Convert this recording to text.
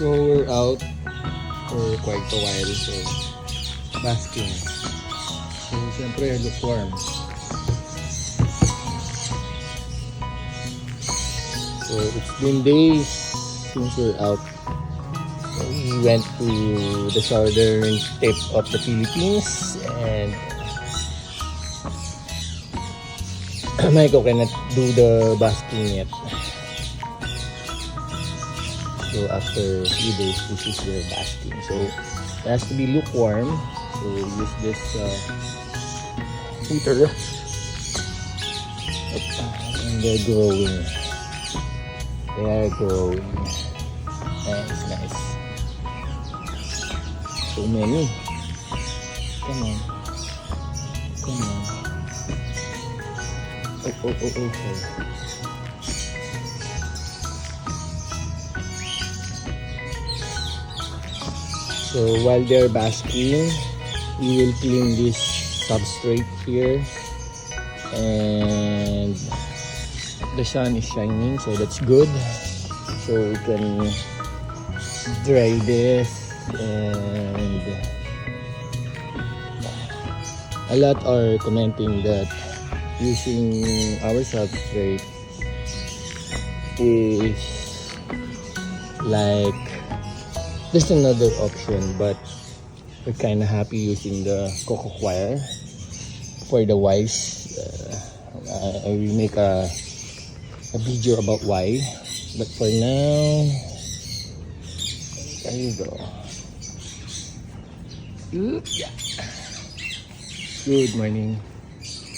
So we're out for quite a while. So basking. So siyempre lukewarm. So it's been days since we're out. So we went to the southern tip of the Philippines and Michael cannot do the basking yet. So after 3 days, this is the basking. So it has to be lukewarm. So we use this heater. And they're growing. They are growing. Nice, nice. So many. Come on. Come on. Okay. So while they're basking, we will clean this substrate here, and the sun is shining, so that's good. So we can dry this, and a lot are commenting that using our substrate is like there's another option, but we're kind of happy using the coco coir for the whys. I will make a video about why, but for now, there you go. Yeah. Good morning.